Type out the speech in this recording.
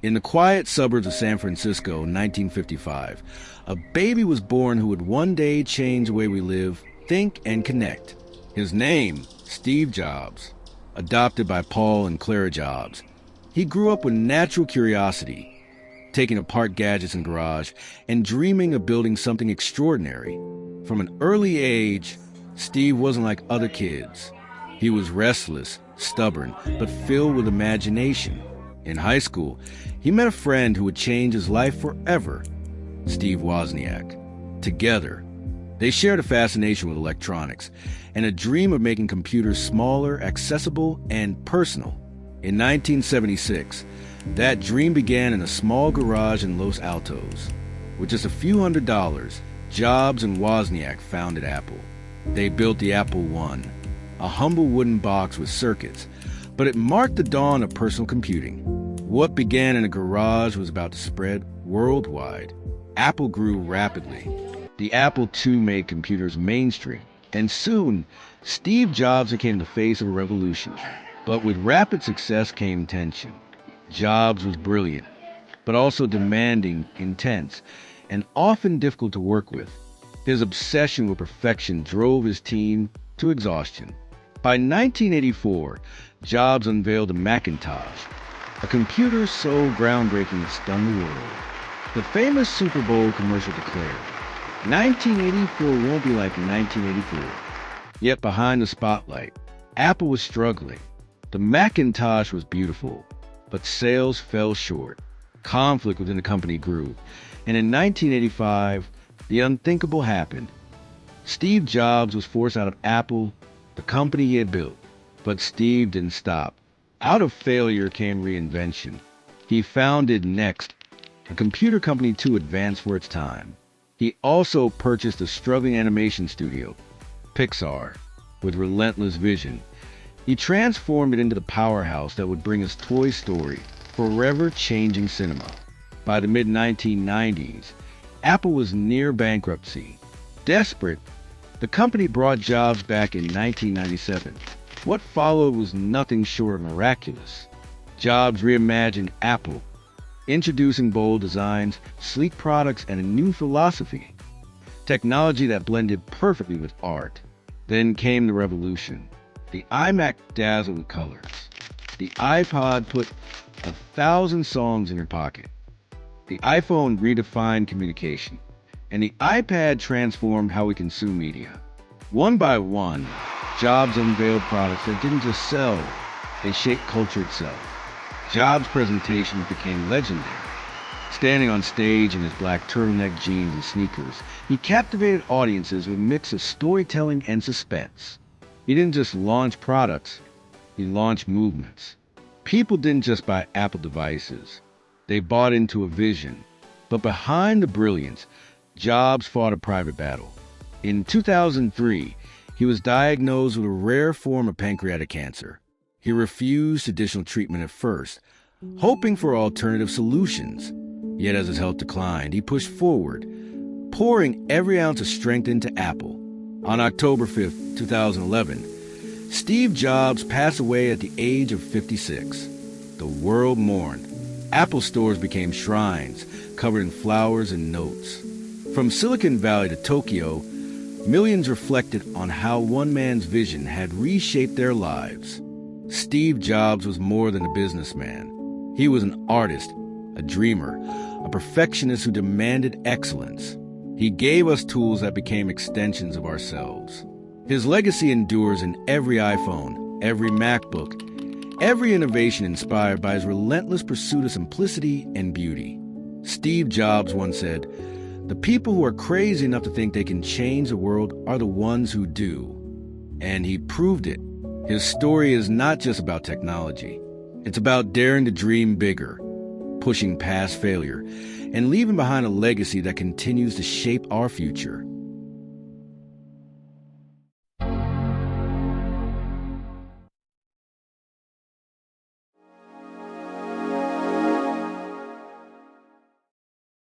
In the quiet suburbs of San Francisco in 1955, a baby was born who would one day change the way we live, think, and connect. His name, Steve Jobs, adopted by Paul and Clara Jobs. He grew up with natural curiosity, taking apart gadgets in the garage and dreaming of building something extraordinary. From an early age, Steve wasn't like other kids. He was restless, stubborn, but filled with imagination. In high school, he met a friend who would change his life forever, Steve Wozniak. Together, they shared a fascination with electronics and a dream of making computers smaller, accessible, and personal. In 1976, that dream began in a small garage in Los Altos. With just a few $100s, Jobs and Wozniak founded Apple. They built the Apple I, a humble wooden box with circuits, but it marked the dawn of personal computing. What began in a garage was about to spread worldwide. Apple grew rapidly. The Apple II made computers mainstream, and soon, Steve Jobs became the face of a revolution. But with rapid success came tension. Jobs was brilliant, but also demanding, intense, and often difficult to work with. His obsession with perfection drove his team to exhaustion. By 1984, Jobs unveiled the Macintosh, a computer so groundbreaking it stunned the world. The famous Super Bowl commercial declared, "1984 won't be like 1984. Yet behind the spotlight, Apple was struggling. The Macintosh was beautiful, but sales fell short. Conflict within the company grew, and in 1985, the unthinkable happened. Steve Jobs was forced out of Apple, the company he had built. But Steve didn't stop. Out of failure came reinvention. He founded Next, a computer company too advanced for its time. He also purchased a struggling animation studio, Pixar, with relentless vision. He transformed it into the powerhouse that would bring us Toy Story, forever changing cinema. By the mid-1990s, Apple was near bankruptcy. Desperate, the company brought Jobs back in 1997. What followed was nothing short of miraculous. Jobs reimagined Apple, introducing bold designs, sleek products, and a new philosophy. Technology that blended perfectly with art. Then came the revolution. The iMac dazzled with colors. The iPod put 1,000 songs in your pocket. The iPhone redefined communication. And the iPad transformed how we consume media. One by one, Jobs unveiled products that didn't just sell, they shaped culture itself. Jobs' presentations became legendary. Standing on stage in his black turtleneck jeans and sneakers, he captivated audiences with a mix of storytelling and suspense. He didn't just launch products, he launched movements. People didn't just buy Apple devices, they bought into a vision. But behind the brilliance, Jobs fought a private battle. In 2003, he was diagnosed with a rare form of pancreatic cancer. He refused additional treatment at first, hoping for alternative solutions. Yet as his health declined, he pushed forward, pouring every ounce of strength into Apple. On October 5th, 2011, Steve Jobs passed away at the age of 56. The world mourned. Apple stores became shrines, covered in flowers and notes. From Silicon Valley to Tokyo, millions reflected on how one man's vision had reshaped their lives. Steve Jobs was more than a businessman. He was an artist, a dreamer, a perfectionist who demanded excellence. He gave us tools that became extensions of ourselves. His legacy endures in every iPhone, every MacBook, every innovation inspired by his relentless pursuit of simplicity and beauty. Steve Jobs once said, "The people who are crazy enough to think they can change the world are the ones who do." And he proved it. His story is not just about technology. It's about daring to dream bigger, pushing past failure, and leaving behind a legacy that continues to shape our future.